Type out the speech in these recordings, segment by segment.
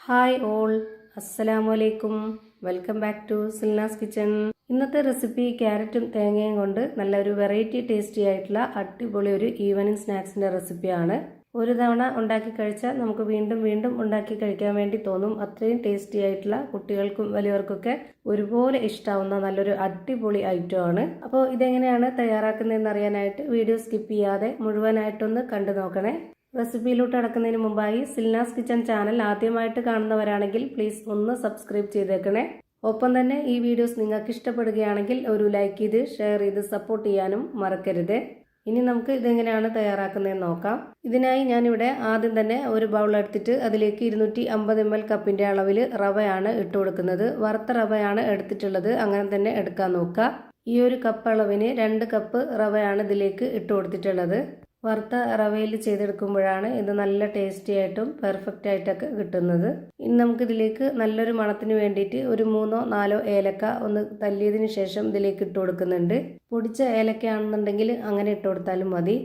Hi all, അസ്സലാമു അലൈക്കും. Welcome back to Silna's kitchen. ഇന്നത്തെ റെസിപ്പി ക്യാരറ്റും തേങ്ങയും കൊണ്ട് നല്ലൊരു വെറൈറ്റി ടേസ്റ്റി ആയിട്ടുള്ള അടിപൊളി ഒരു ഈവനിങ് സ്നാക്സിന്റെ റെസിപ്പിയാണ്. ഒരു തവണ ഉണ്ടാക്കി കഴിച്ചാൽ നമുക്ക് വീണ്ടും വീണ്ടും ഉണ്ടാക്കി കഴിക്കാൻ വേണ്ടി തോന്നും. അത്രയും ടേസ്റ്റി ആയിട്ടുള്ള കുട്ടികൾക്കും വലിയവർക്കൊക്കെ ഒരുപോലെ ഇഷ്ടാവുന്ന നല്ലൊരു അടിപൊളി ഐറ്റം ആണ്. അപ്പോൾ ഇതെങ്ങനെയാണ് തയ്യാറാക്കുന്നതെന്ന് അറിയാനായിട്ട് വീഡിയോ സ്കിപ്പ് ചെയ്യാതെ മുഴുവനായിട്ടൊന്ന് കണ്ടു നോക്കണേ. റെസിപ്പിയിലോട്ട് കടക്കുന്നതിന് മുമ്പായി സിൽനാസ് കിച്ചൺ ചാനൽ ആദ്യമായിട്ട് കാണുന്നവരാണെങ്കിൽ പ്ലീസ് ഒന്ന് സബ്സ്ക്രൈബ് ചെയ്തേക്കണേ. ഒപ്പം തന്നെ ഈ വീഡിയോസ് നിങ്ങൾക്ക് ഇഷ്ടപ്പെടുകയാണെങ്കിൽ ഒരു ലൈക്ക് ചെയ്ത് ഷെയർ ചെയ്ത് സപ്പോർട്ട് ചെയ്യാനും മറക്കരുത്. ഇനി നമുക്ക് ഇതെങ്ങനെയാണ് തയ്യാറാക്കുന്നതെന്ന് നോക്കാം. ഇതിനായി ഞാനിവിടെ ആദ്യം തന്നെ ഒരു ബൗൾ എടുത്തിട്ട് അതിലേക്ക് 250 ml കപ്പിന്റെ അളവിൽ റവയാണ് ഇട്ട് കൊടുക്കുന്നത്. വറുത്ത റവയാണ് എടുത്തിട്ടുള്ളത്, അങ്ങനെ തന്നെ എടുക്കാൻ നോക്കുക. ഈ ഒരു കപ്പ് അളവിന് 2 കപ്പ് റവയാണ് ഇതിലേക്ക് ഇട്ട് കൊടുത്തിട്ടുള്ളത്. വറുത്ത റവയിൽ ചെയ്തെടുക്കുമ്പോഴാണ് ഇത് നല്ല ടേസ്റ്റി ആയിട്ടും പെർഫെക്റ്റ് ആയിട്ടൊക്കെ കിട്ടുന്നത്. ഇനി നമുക്കിതിലേക്ക് നല്ലൊരു മണത്തിന് വേണ്ടിയിട്ട് ഒരു 3-4 ഏലക്ക ഒന്ന് തല്ലിയതിന് ശേഷം ഇതിലേക്ക് ഇട്ട് കൊടുക്കുന്നുണ്ട്. പൊടിച്ച ഏലക്ക ആണെന്നുണ്ടെങ്കിൽ അങ്ങനെ ഇട്ട് കൊടുത്താലും മതി.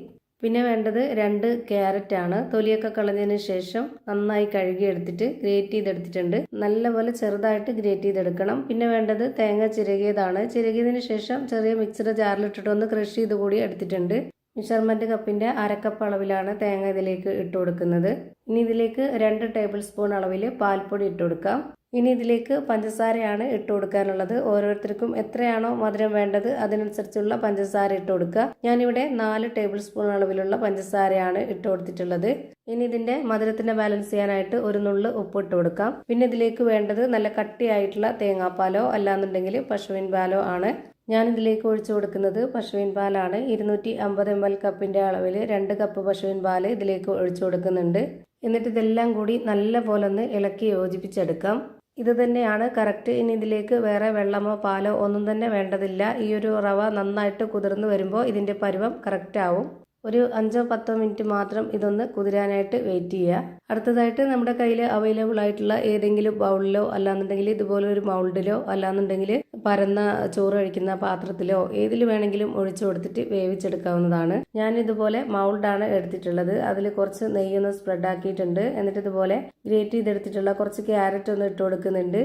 പിന്നെ വേണ്ടത് 2 ക്യാരറ്റ് ആണ്. തൊലിയൊക്കെ കളഞ്ഞതിന് ശേഷം നന്നായി കഴുകി എടുത്തിട്ട് ഗ്രേറ്റ് ചെയ്തെടുത്തിട്ടുണ്ട്. നല്ലപോലെ ചെറുതായിട്ട് ഗ്രേറ്റ് ചെയ്തെടുക്കണം. പിന്നെ വേണ്ടത് തേങ്ങ ചിരകിയതാണ്. ചിരകിയതിന് ശേഷം ചെറിയ മിക്സിയുടെ ജാറിലിട്ടിട്ട് ഒന്ന് ക്രഷ് ചെയ്ത് കൂടി എടുത്തിട്ടുണ്ട്. മെഷർമെന്റ് കപ്പിന്റെ 1/2 കപ്പ് അളവിലാണ് തേങ്ങ ഇതിലേക്ക് ഇട്ട് കൊടുക്കുന്നത്. ഇനി ഇതിലേക്ക് 2 ടേബിൾ സ്പൂൺ അളവിൽ പാൽപ്പൊടി ഇട്ട് കൊടുക്കാം. ഇനി ഇതിലേക്ക് പഞ്ചസാരയാണ് ഇട്ട് കൊടുക്കാനുള്ളത്. ഓരോരുത്തർക്കും എത്രയാണോ മധുരം വേണ്ടത് അതിനനുസരിച്ചുള്ള പഞ്ചസാര ഇട്ട് കൊടുക്കുക. ഞാനിവിടെ 4 ടേബിൾ സ്പൂൺ അളവിലുള്ള പഞ്ചസാരയാണ് ഇട്ട് കൊടുത്തിട്ടുള്ളത്. ഇനി ഇതിന്റെ മധുരത്തിന്റെ ബാലൻസ് ചെയ്യാനായിട്ട് ഒരു നുള്ള് ഉപ്പ് ഇട്ട് കൊടുക്കാം. പിന്നെ ഇതിലേക്ക് വേണ്ടത് നല്ല കട്ടിയായിട്ടുള്ള തേങ്ങാപ്പാലോ അല്ലാന്നുണ്ടെങ്കിൽ പശുവിൻ പാലോ ആണ്. ഞാൻ ഇതിലേക്ക് ഒഴിച്ചു കൊടുക്കുന്നത് പശുവിൻ പാലാണ്. 250 ml കപ്പിന്റെ അളവിൽ 2 കപ്പ് പശുവിൻ പാല് ഇതിലേക്ക് ഒഴിച്ചു കൊടുക്കുന്നുണ്ട്. എന്നിട്ട് ഇതെല്ലാം കൂടി നല്ല പോലെ ഒന്ന് ഇളക്കി യോജിപ്പിച്ചെടുക്കാം. ഇത് തന്നെയാണ് കറക്റ്റ്. ഇനി ഇതിലേക്ക് വേറെ വെള്ളമോ പാലോ ഒന്നും തന്നെ വേണ്ടതില്ല. ഈ ഒരു റവ നന്നായിട്ട് കുതിർന്ന് വരുമ്പോൾ ഇതിന്റെ പരുവം കറക്റ്റ് ആവും. ഒരു 5-10 മിനിറ്റ് മാത്രം ഇതൊന്ന് കുതിരാനായിട്ട് വെയിറ്റ് ചെയ്യുക. അടുത്തതായിട്ട് നമ്മുടെ കയ്യിൽ അവൈലബിൾ ആയിട്ടുള്ള ഏതെങ്കിലും ബൗളിലോ അല്ലാന്നുണ്ടെങ്കിൽ ഇതുപോലെ ഒരു മൗൾഡിലോ അല്ലാന്നുണ്ടെങ്കിൽ പരന്ന ചോറ് കഴിക്കുന്ന പാത്രത്തിലോ ഏതിൽ വേണമെങ്കിലും ഒഴിച്ചു കൊടുത്തിട്ട് വേവിച്ചെടുക്കാവുന്നതാണ്. ഞാൻ ഇതുപോലെ മൗൾഡാണ് എടുത്തിട്ടുള്ളത്. അതിൽ കുറച്ച് നെയ്യൊന്ന് സ്പ്രെഡ് ആക്കിയിട്ടുണ്ട്. എന്നിട്ട് ഇതുപോലെ ഗ്രേറ്റ് ചെയ്തെടുത്തിട്ടുള്ള കുറച്ച് ക്യാരറ്റ് ഒന്ന് ഇട്ട് കൊടുക്കുന്നുണ്ട്.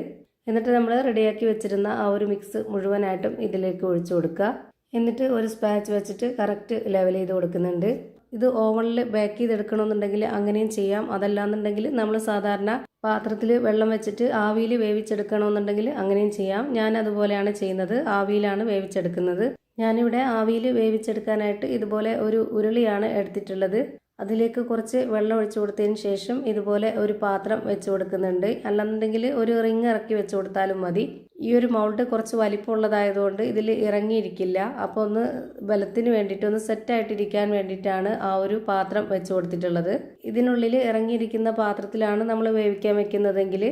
എന്നിട്ട് നമ്മൾ റെഡിയാക്കി വെച്ചിരുന്ന ആ ഒരു മിക്സ് മുഴുവനായിട്ടും ഇതിലേക്ക് ഒഴിച്ചു കൊടുക്കുക. എന്നിട്ട് ഒരു സ്പാച്ച് വെച്ചിട്ട് കറക്റ്റ് ലെവൽ ചെയ്ത് കൊടുക്കുന്നുണ്ട്. ഇത് ഓവനിൽ ബേക്ക് ചെയ്തെടുക്കണമെന്നുണ്ടെങ്കിൽ അങ്ങനെയും ചെയ്യാം. അതല്ലാന്നുണ്ടെങ്കിൽ നമ്മൾ സാധാരണ പാത്രത്തിൽ വെള്ളം വെച്ചിട്ട് ആവിയിൽ വേവിച്ചെടുക്കണമെന്നുണ്ടെങ്കിൽ അങ്ങനെയും ചെയ്യാം. ഞാൻ അതുപോലെയാണ് ചെയ്യുന്നത്, ആവിയിലാണ് വേവിച്ചെടുക്കുന്നത്. ഞാനിവിടെ ആവിയിൽ വേവിച്ചെടുക്കാനായിട്ട് ഇതുപോലെ ഒരു ഉരുളിയാണ് എടുത്തിട്ടുള്ളത്. അതിലേക്ക് കുറച്ച് വെള്ളം ഒഴിച്ചു കൊടുത്തതിന് ശേഷം ഇതുപോലെ ഒരു പാത്രം വെച്ച് കൊടുക്കുന്നുണ്ട്. അല്ലാന്നുണ്ടെങ്കിൽ ഒരു റിങ് ഇറക്കി വെച്ച് കൊടുത്താലും മതി. ഈ ഒരു മൗൾഡ് കുറച്ച് വലിപ്പമുള്ളതായതുകൊണ്ട് ഇതിൽ ഇറങ്ങിയിരിക്കില്ല. അപ്പോൾ ഒന്ന് ബലത്തിന് വേണ്ടിയിട്ട് ഒന്ന് സെറ്റായിട്ടിരിക്കാൻ വേണ്ടിയിട്ടാണ് ആ ഒരു പാത്രം വെച്ച് കൊടുത്തിട്ടുള്ളത്. ഇതിനുള്ളിൽ ഇറങ്ങിയിരിക്കുന്ന പാത്രത്തിലാണ് നമ്മൾ വേവിക്കാൻ വെക്കുന്നതെങ്കിൽ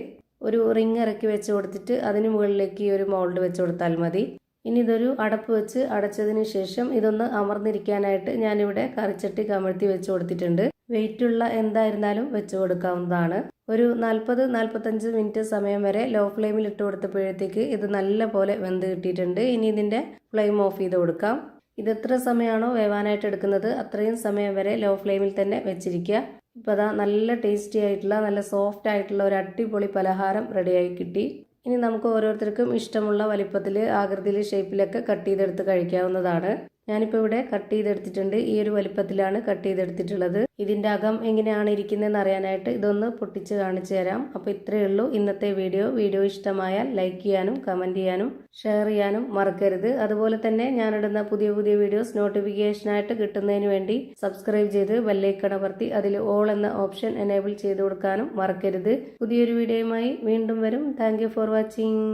ഒരു റിങ് ഇറക്കി വെച്ച് കൊടുത്തിട്ട് അതിന് മുകളിലേക്ക് ഈ ഒരു മൗൾഡ് വെച്ച് കൊടുത്താൽ മതി. ഇനി ഇതൊരു അടപ്പ് വെച്ച് അടച്ചതിന് ശേഷം ഇതൊന്ന് അമർന്നിരിക്കാനായിട്ട് ഞാനിവിടെ കറിച്ചട്ടി കമഴ്ത്തി വെച്ച് കൊടുത്തിട്ടുണ്ട്. വെയിറ്റുള്ള എന്തായിരുന്നാലും വെച്ച് കൊടുക്കാവുന്നതാണ്. ഒരു 40-45 മിനിറ്റ് സമയം വരെ ലോ ഫ്ലെയിമിൽ ഇട്ട് കൊടുത്തപ്പോഴത്തേക്ക് ഇത് നല്ല പോലെ വെന്ത് കിട്ടിയിട്ടുണ്ട്. ഇനി ഇതിന്റെ ഫ്ലെയിം ഓഫ് ചെയ്ത് കൊടുക്കാം. ഇത് എത്ര സമയമാണോ വേവാനായിട്ട് എടുക്കുന്നത് അത്രയും സമയം വരെ ലോ ഫ്ലെയിമിൽ തന്നെ വെച്ചിരിക്കുക. ഇപ്പോൾ അതാ നല്ല ടേസ്റ്റി ആയിട്ടുള്ള നല്ല സോഫ്റ്റ് ആയിട്ടുള്ള ഒരു അടിപൊളി പലഹാരം റെഡിയായി കിട്ടി. ഇനി നമുക്ക് ഓരോരുത്തർക്കും ഇഷ്ടമുള്ള വലിപ്പത്തിൽ ആകൃതിയിൽ ഷേപ്പിലൊക്കെ കട്ട് ചെയ്തെടുത്ത് കഴിക്കാവുന്നതാണ്. ഞാനിപ്പോൾ ഇവിടെ കട്ട് ചെയ്തെടുത്തിട്ടുണ്ട്. ഈ ഒരു വലിപ്പത്തിലാണ് കട്ട് ചെയ്തെടുത്തിട്ടുള്ളത്. ഇതിൻ്റെ അകം എങ്ങനെയാണ് ഇരിക്കുന്നതെന്ന് അറിയാനായിട്ട് ഇതൊന്ന് പൊട്ടിച്ച് കാണിച്ചു തരാം. അപ്പോൾ ഇത്രയേ ഉള്ളൂ ഇന്നത്തെ വീഡിയോ ഇഷ്ടമായാൽ ലൈക്ക് ചെയ്യാനും കമൻറ്റ് ചെയ്യാനും ഷെയർ ചെയ്യാനും മറക്കരുത്. അതുപോലെ തന്നെ ഞാനിടുന്ന പുതിയ വീഡിയോസ് നോട്ടിഫിക്കേഷനായിട്ട് കിട്ടുന്നതിന് വേണ്ടി സബ്സ്ക്രൈബ് ചെയ്ത് ബെല്ലൈക്കൺ അമർത്തി അതിൽ ഓൾ എന്ന ഓപ്ഷൻ എനേബിൾ ചെയ്ത് കൊടുക്കാനും മറക്കരുത്. പുതിയൊരു വീഡിയോയുമായി വീണ്ടും വരും. Thank you for watching.